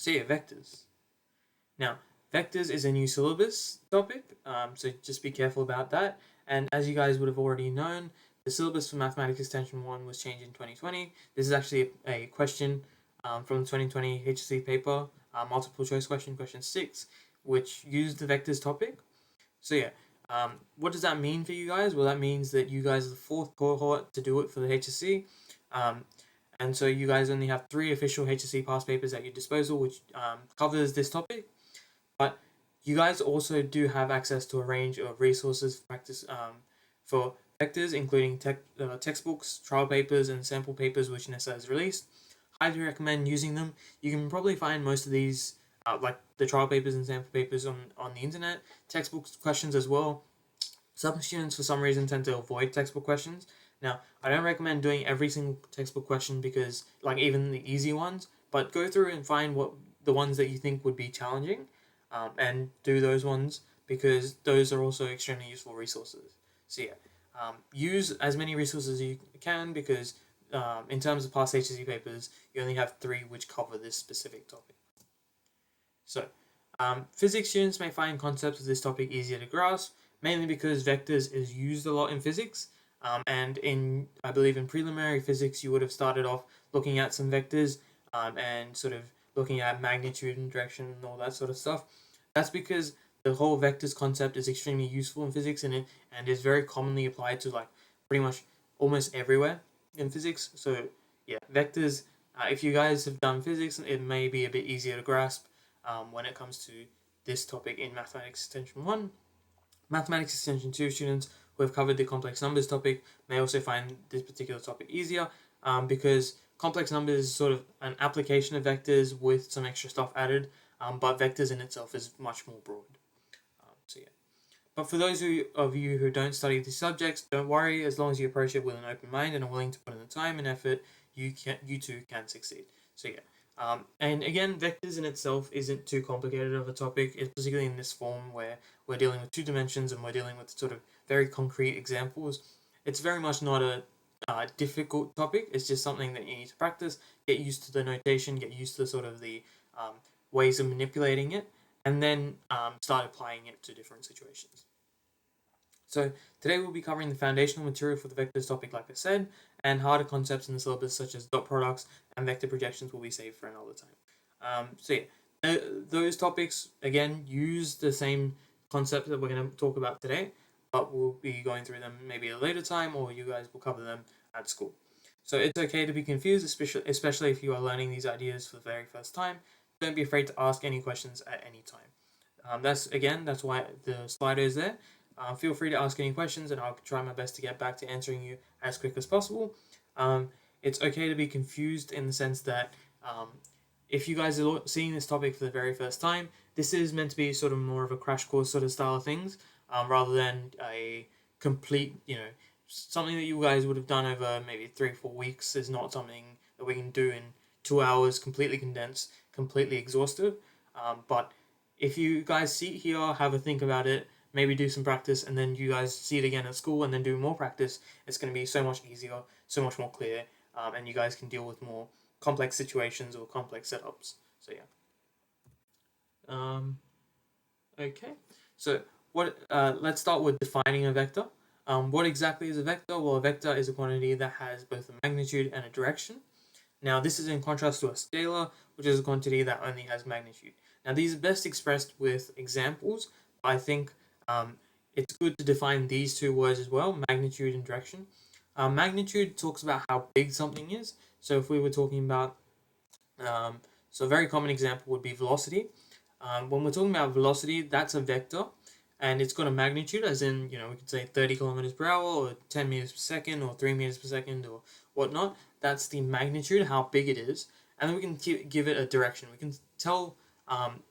So yeah, vectors. Now, vectors is a new syllabus topic, so just be careful about that. And as you guys would have already known, the syllabus for Mathematics Extension 1 was changed in 2020. This is actually a question from the 2020 HSC paper, multiple choice question, question 6, which used the vectors topic. So yeah, what does that mean for you guys? Well, that means that you guys are the fourth cohort to do it for the HSC. And so you guys only have 3 official HSC past papers at your disposal, which covers this topic. But you guys also do have access to a range of resources for practice for vectors, including textbooks, trial papers, and sample papers which NESA has released. Highly recommend using them. You can probably find most of these, like the trial papers and sample papers, on the internet. Textbook questions as well. Some students, for some reason, tend to avoid textbook questions. Now, I don't recommend doing every single textbook question because, like, even the easy ones, but go through and find what the ones that you think would be challenging, and do those ones because those are also extremely useful resources. So yeah, use as many resources as you can because in terms of past HSC papers, you only have 3 which cover this specific topic. So, physics students may find concepts of this topic easier to grasp, mainly because vectors is used a lot in physics. And I believe in preliminary physics, you would have started off looking at some vectors and sort of looking at magnitude and direction and all that sort of stuff. That's because the whole vectors concept is extremely useful in physics and is very commonly applied to like pretty much almost everywhere in physics. So yeah, vectors. If you guys have done physics, it may be a bit easier to grasp when it comes to this topic in Mathematics Extension 1. Mathematics Extension 2 students who have covered the complex numbers topic may also find this particular topic easier because complex numbers is sort of an application of vectors with some extra stuff added, but vectors in itself is much more broad. So yeah. But for those of you who don't study these subjects, don't worry. As long as you approach it with an open mind and are willing to put in the time and effort, you too can succeed. So yeah. And again, vectors in itself isn't too complicated of a topic. It's particularly in this form where we're dealing with 2 dimensions and we're dealing with sort of very concrete examples. It's very much not a difficult topic. It's just something that you need to practice, get used to the notation, get used to sort of the ways of manipulating it, and then start applying it to different situations. So today we'll be covering the foundational material for the vectors topic, like I said, and harder concepts in the syllabus such as dot products and vector projections will be saved for another time. So yeah, those topics, again, use the same concepts that we're going to talk about today, but we'll be going through them maybe at a later time, or you guys will cover them at school. So it's okay to be confused, especially if you are learning these ideas for the very first time. Don't be afraid to ask any questions at any time. That's why the slider is there. Feel free to ask any questions and I'll try my best to get back to answering you as quick as possible. It's okay to be confused in the sense that if you guys are seeing this topic for the very first time, this is meant to be sort of more of a crash course sort of style of things, rather than a complete, something that you guys would have done over maybe 3-4 weeks is not something that we can do in 2 hours, completely condensed, completely exhaustive. But if you guys see it here, have a think about it, maybe do some practice, and then you guys see it again at school and then do more practice, it's going to be so much easier, so much more clear, and you guys can deal with more complex situations or complex setups. So yeah. Okay. So let's start with defining a vector. What exactly is a vector? Well, a vector is a quantity that has both a magnitude and a direction. Now, this is in contrast to a scalar, which is a quantity that only has magnitude. Now, these are best expressed with examples. I think it's good to define these 2 words as well, magnitude and direction. Magnitude talks about how big something is. So if we were talking about, so a very common example would be velocity. When we're talking about velocity, that's a vector, and it's got a magnitude, as in, we could say 30 kilometers per hour, or 10 meters per second, or 3 meters per second, or whatnot. That's the magnitude, how big it is, and then we can give it a direction. We can tell,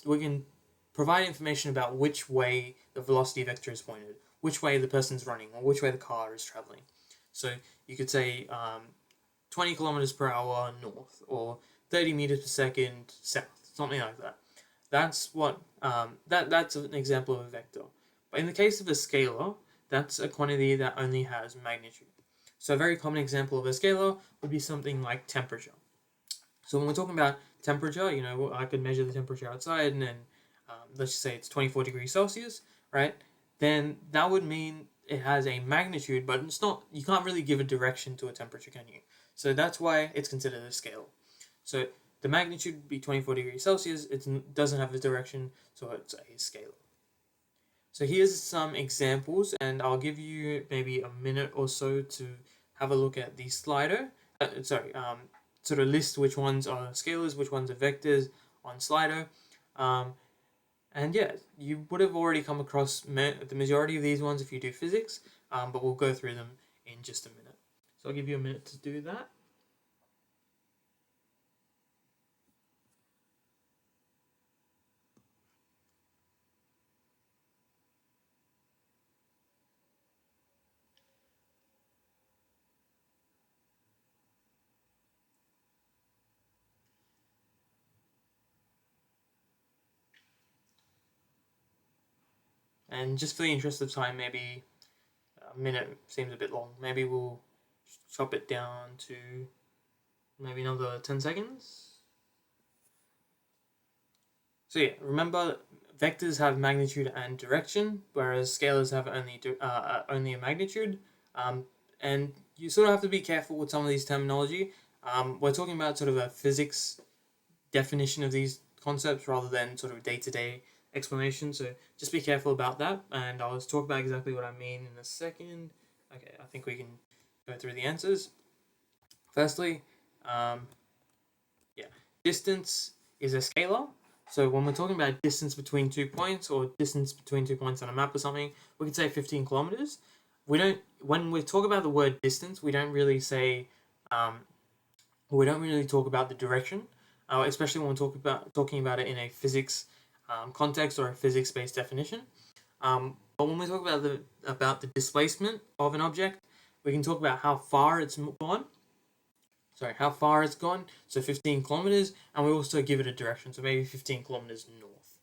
we can provide information about which way the velocity vector is pointed, which way the person's running, or which way the car is traveling. So you could say 20 kilometers per hour north, or 30 meters per second south, something like that. That's what that's an example of a vector. But in the case of a scalar, that's a quantity that only has magnitude. So a very common example of a scalar would be something like temperature. So when we're talking about temperature, I could measure the temperature outside, and then let's just say it's 24 degrees Celsius, right? Then that would mean it has a magnitude, but it's not. You can't really give a direction to a temperature, can you? So that's why it's considered a scale. So the magnitude would be 24 degrees Celsius. It doesn't have a direction, so it's a scale. So here's some examples, and I'll give you maybe a minute or so to have a look at the slider. Sort of list which ones are scalars, which ones are vectors on Slido. And yeah, you would have already come across the majority of these ones if you do physics, but we'll go through them in just a minute. So I'll give you a minute to do that. And just for the interest of time, maybe a minute seems a bit long. Maybe we'll chop it down to maybe another 10 seconds. So yeah, remember vectors have magnitude and direction, whereas scalars have only a magnitude. And you sort of have to be careful with some of these terminology. We're talking about sort of a physics definition of these concepts rather than sort of day-to-day explanation. So just be careful about that, and I'll just talk about exactly what I mean in a second. Okay, I think we can go through the answers. Firstly, yeah, distance is a scalar. So when we're talking about distance between 2 points or distance between 2 points on a map or something, we could say 15 kilometers. When we talk about the word distance, we don't really say, we don't really talk about the direction, especially when we're talking about it in a physics context or a physics-based definition. But when we talk about the displacement of an object, we can talk about how far it's gone. Sorry, how far it's gone. So 15 kilometers, and we also give it a direction. So maybe 15 kilometers north.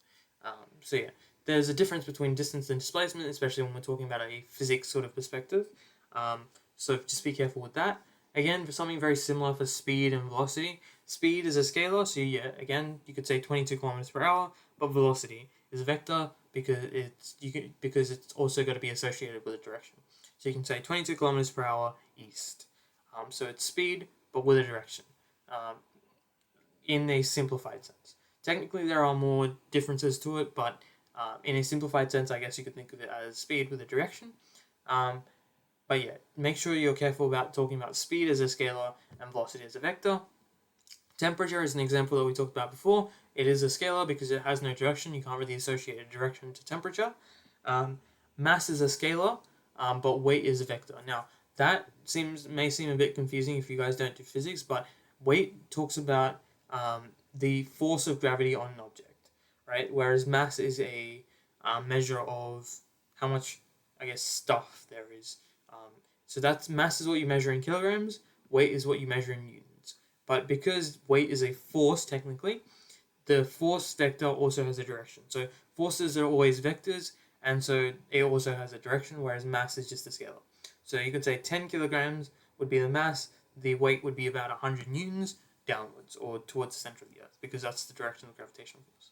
So yeah, there's a difference between distance and displacement, especially when we're talking about a physics sort of perspective. So just be careful with that. Again, for something very similar for speed and velocity, speed is a scalar. So yeah, again, you could say 22 kilometers per hour, but velocity is a vector because it's also got to be associated with a direction. So you can say 22 kilometers per hour east. So it's speed, but with a direction, in a simplified sense. Technically, there are more differences to it, but in a simplified sense, I guess you could think of it as speed with a direction. But yeah, make sure you're careful about talking about speed as a scalar and velocity as a vector. Temperature is an example that we talked about before. It is a scalar because it has no direction. You can't really associate a direction to temperature. Mass is a scalar, but weight is a vector. Now, that may seem a bit confusing if you guys don't do physics, but weight talks about the force of gravity on an object, right? Whereas mass is a measure of how much, I guess, stuff there is. So that's mass is what you measure in kilograms. Weight is what you measure in newtons. But because weight is a force, technically, the force vector also has a direction. So forces are always vectors, and so it also has a direction, whereas mass is just a scalar. So you could say 10 kilograms would be the mass, the weight would be about 100 newtons downwards or towards the center of the earth, because that's the direction of gravitational force.